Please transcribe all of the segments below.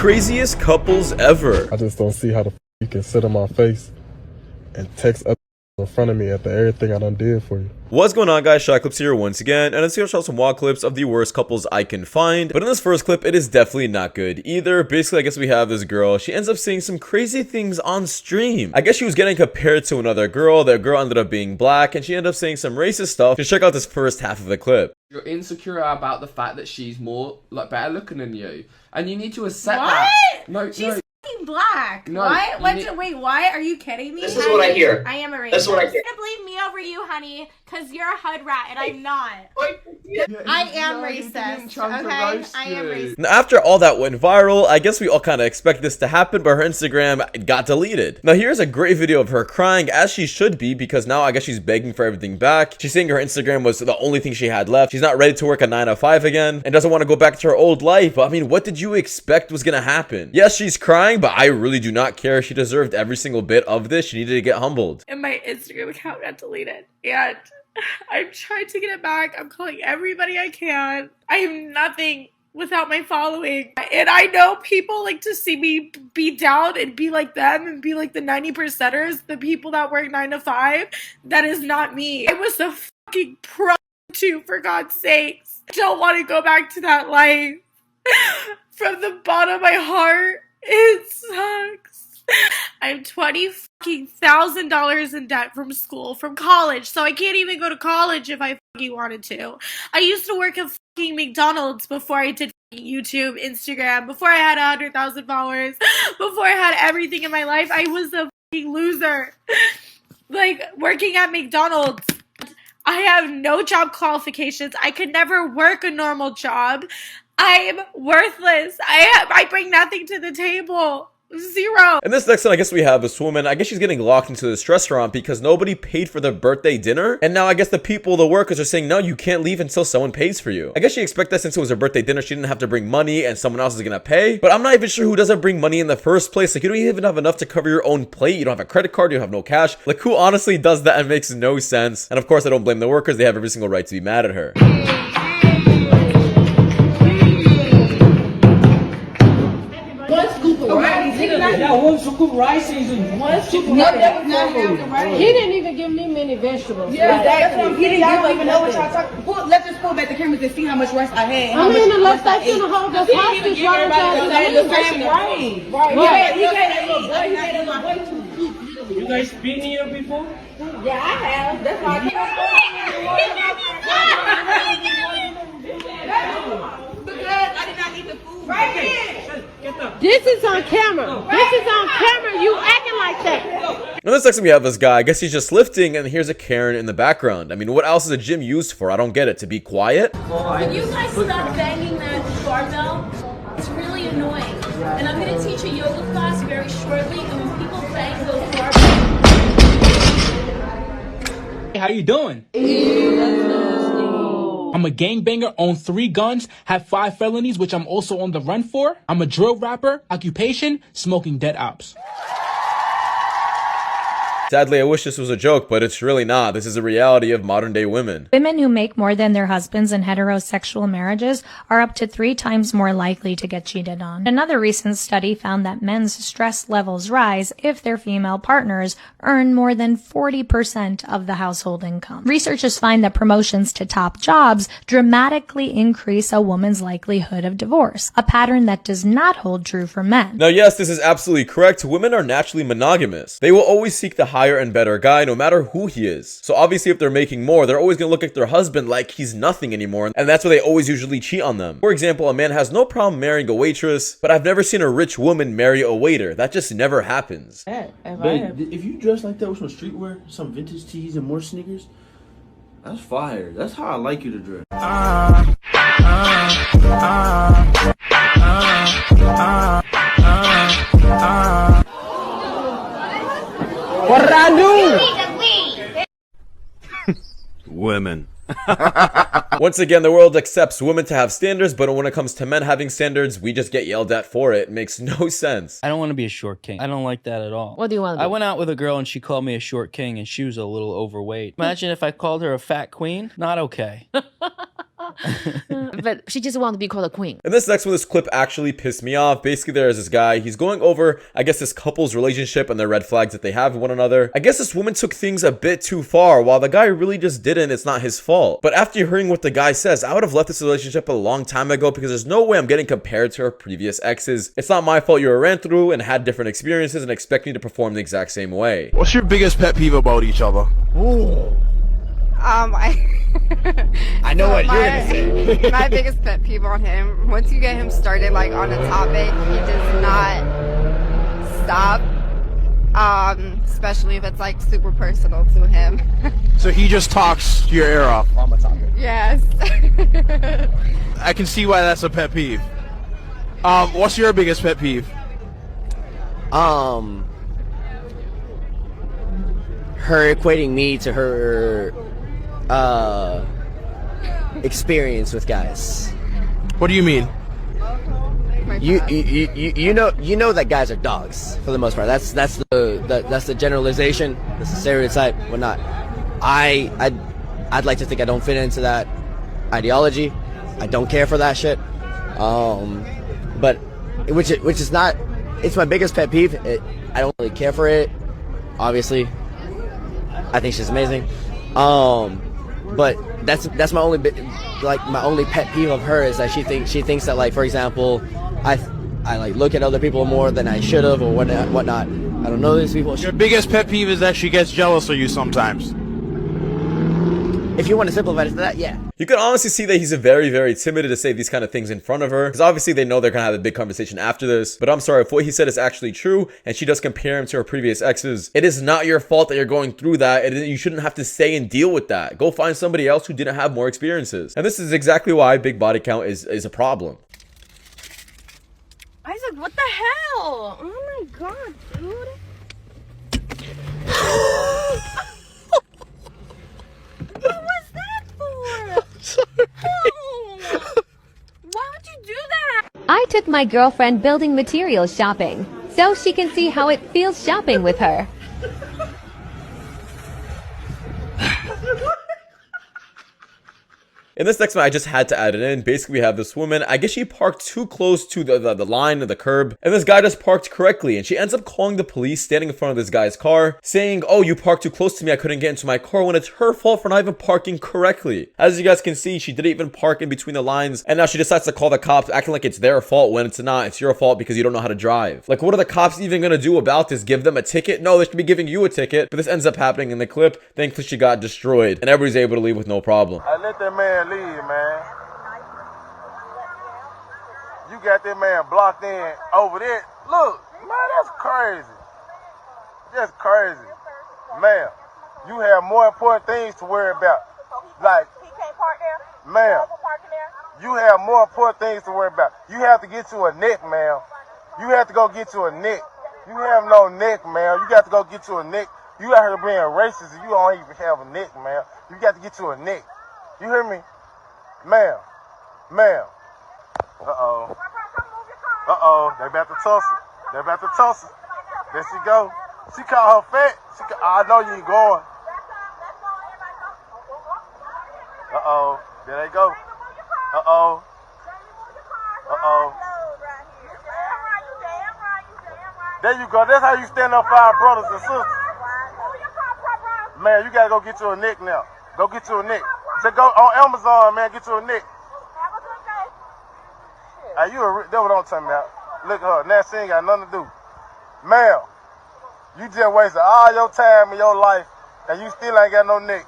craziest couples ever. I just don't see how the f you can sit on my face and text other in front of me after everything I done did for you. What's going on, guys? Shak-Clips here once again, and I'm going to show some wild clips of the worst couples I can find. But in this first clip, it is definitely not good either. Basically, I guess we have this girl. She ends up saying some crazy things on stream. I guess she was getting compared to another girl. That girl ended up being black, and she ended up saying some racist stuff. Just check out this first half of the clip. You're insecure about the fact that she's more better looking than you, and you need to accept what? that. No, she's black. No, what? Wait, what? Are you kidding me? This is what I hear. I am a racist. This is what I hear. You're gonna believe me over you, honey, because you're a hood rat and I'm not. I am racist. Okay? I am racist. Now, after all that went viral, I guess we all kind of expect this to happen, but her Instagram got deleted. Now, here's a great video of her crying, as she should be, because now I guess she's begging for everything back. She's saying her Instagram was the only thing she had left. She's not ready to work a 9 to 5 again and doesn't want to go back to her old life. But I mean, what did you expect was gonna happen? Yes, she's crying, but I really do not care. She deserved every single bit of this. She needed to get humbled. And my Instagram account got deleted. And I'm trying to get it back. I'm calling everybody I can. I am nothing without my following. And I know people like to see me be down and be like them and be like the 90%ers, the people that work 9 to 5. That is not me. I was a fucking prostitute, for God's sakes. I don't want to go back to that life. From the bottom of my heart, it sucks. I'm $20,000 in debt from school, from college, so I can't even go to college if I fucking wanted to. I used to work at fucking McDonald's before I did YouTube, Instagram, before I had 100,000 followers, before I had everything in my life. I was a fucking loser. Like, working at McDonald's. I have no job qualifications. I could never work a normal job. I'm worthless. I bring nothing to the table. Zero. And this next one, I guess we have this woman. I guess she's getting locked into this restaurant because nobody paid for their birthday dinner. And now I guess the people, the workers, are saying, no, you can't leave until someone pays for you. I guess she expected that since it was her birthday dinner, she didn't have to bring money and someone else is gonna pay. But I'm not even sure who doesn't bring money in the first place. Like, you don't even have enough to cover your own plate. You don't have a credit card. You don't have no cash. Like, who honestly does that? It makes no sense. And of course, I don't blame the workers. They have every single right to be mad at her. Yeah, one scoop of rice and one scoop of rice. He didn't even give me many vegetables. Yeah, that's what he didn't even know what y'all talking about. Let's just pull back the cameras and see how much rice I had. I mean, unless I should have hold the hostage Right. He had a little boy. He had a little boy too. You guys been here before? Yeah, I have. That's why Because I did not eat the food. Right here. This is on camera. This is on camera. You acting like that. Now this section we have this guy. I guess he's just lifting and here's a Karen in the background. I mean, what else is a gym used for? I don't get it. To be quiet? Can you guys stop banging that barbell? It's really annoying. And I'm going to teach a yoga class very shortly, and when people bang those barbells... Hey, how you doing? I'm a gangbanger, own 3 guns, have 5 felonies, which I'm also on the run for. I'm a drill rapper, occupation, smoking dead ops. Sadly, I wish this was a joke, but it's really not. This is a reality of modern day women. Women who make more than their husbands in heterosexual marriages are up to 3 times more likely to get cheated on. Another recent study found that men's stress levels rise if their female partners earn more than 40% of the household income. Researchers find that promotions to top jobs dramatically increase a woman's likelihood of divorce, a pattern that does not hold true for men. Now, yes, this is absolutely correct. Women are naturally monogamous. They will always seek the higher and better guy no matter who he is. So obviously if they're making more, they're always gonna look at their husband like he's nothing anymore, and that's why they always usually cheat on them. For example, a man has no problem marrying a waitress, but I've never seen a rich woman marry a waiter. That just never happens. Babe, if you dress like that with some streetwear, some vintage tees and more sneakers, that's fire. That's how I like you to dress. What did I do? Women. Once again, the world accepts women to have standards, but when it comes to men having standards, we just get yelled at for it. It makes no sense. I don't want to be a short king. I don't like that at all. What do you want to do? I went out with a girl and she called me a short king and she was a little overweight. Imagine if I called her a fat queen. Not okay. But she just wanted to be called a queen. And this next one, this clip actually pissed me off. Basically, there is this guy. He's going over, I guess, this couple's relationship and the red flags that they have with one another. I guess this woman took things a bit too far, while the guy really just didn't. It's not his fault. But after hearing what the guy says, I would have left this relationship a long time ago because there's no way I'm getting compared to her previous exes. It's not my fault you ran through and had different experiences and expect me to perform the exact same way. What's your biggest pet peeve about each other? I know what you're gonna say. My biggest pet peeve on him, once you get him started like on a topic, he does not stop. Especially if it's like super personal to him. So he just talks your ear off on the topic. Yes. I can see why that's a pet peeve. What's your biggest pet peeve? Her equating me to her experience with guys. What do you mean? You know that guys are dogs for the most part. That's the generalization. That's the stereotype. Whatnot. I'd like to think I don't fit into that ideology. I don't care for that shit. But which is not. It's my biggest pet peeve. I don't really care for it. Obviously, I think she's amazing. But that's my only my only pet peeve of her is that she thinks that, like, for example, I like look at other people more than I should have or whatnot. I don't know these people. Your biggest pet peeve is that she gets jealous of you sometimes. If you want to simplify it to that, yeah. You can honestly see that he's very, very timid to say these kind of things in front of her. Because obviously they know they're going to have a big conversation after this. But I'm sorry, if what he said is actually true, and she does compare him to her previous exes, it is not your fault that you're going through that. And you shouldn't have to stay and deal with that. Go find somebody else who didn't have more experiences. And this is exactly why big body count is a problem. Isaac, what the hell? Oh my god, dude. What was that for? Sorry. Oh, why would you do that? I took my girlfriend building materials shopping, so she can see how it feels shopping with her. In this next one, I just had to add it in. Basically, we have this woman. I guess she parked too close to the line of the curb. And this guy just parked correctly. And she ends up calling the police, standing in front of this guy's car, saying, oh, you parked too close to me. I couldn't get into my car, when it's her fault for not even parking correctly. As you guys can see, she didn't even park in between the lines. And now she decides to call the cops, acting like it's their fault when it's not. It's your fault because you don't know how to drive. Like, what are the cops even going to do about this? Give them a ticket? No, they should be giving you a ticket. But this ends up happening in the clip. Thankfully, she got destroyed. And everybody's able to leave with no problem. I let that man leave, man. You got that man blocked in over there. Look, man, that's crazy. That's crazy. Ma'am, you have more important things to worry about. Like, he can't park there? Ma'am, you have more important things to worry about. You have to get to a neck, ma'am. You have to go get to a neck. You have no neck, ma'am. You got to go get to a neck. You out here being racist and you don't even have a neck, ma'am. You got to get to a neck. You hear me? Ma'am. Ma'am. Uh-oh. Uh-oh. They about to tussle. They about to tussle. There she go. She called her fat. I know you ain't going. Uh-oh. There they go. Uh-oh. Uh-oh. There you go. That's how you stand up for our brothers and sisters. Man, you gotta go get you a nick now. Go get you a nick. Just go on Amazon, man. Get you a nick. Hey, that's what I'm talking about. Look at her. Now she ain't got nothing to do. Ma'am, you just wasted all your time and your life, and you still ain't got no nick.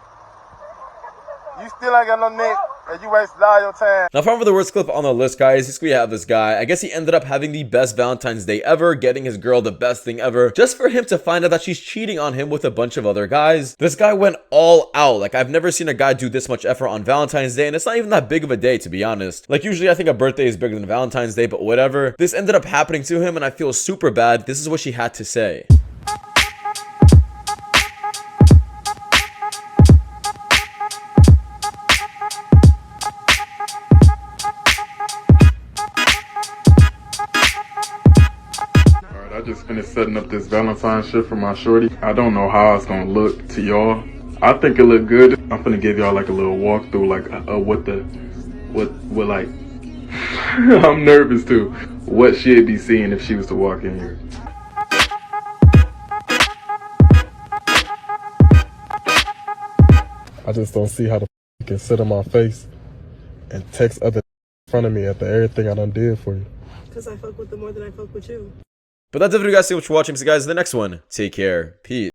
You still ain't got no nick, and you wasted all your time. Now, for the worst clip on the list, guys, we have this guy. I guess he ended up having the best Valentine's Day ever, getting his girl the best thing ever, just for him to find out that she's cheating on him with a bunch of other guys. This guy went all out. Like, I've never seen a guy do this much effort on Valentine's Day, and it's not even that big of a day, to be honest. Like, usually I think a birthday is bigger than Valentine's Day, but whatever. This ended up happening to him, and I feel super bad. This is what she had to say. I just finished setting up this Valentine shit for my shorty. I don't know how it's gonna look to y'all. I think it look good. I'm gonna give y'all like a little walkthrough, like what the what like, I'm nervous too, what she'd be seeing if she was to walk in here. I just don't see how the you can sit on my face and text other in front of me after everything I done did for you. Because I fuck with them more than I fuck with you. But that's it for you guys. Thank you so much for watching. So guys, the next one. Take care. Peace.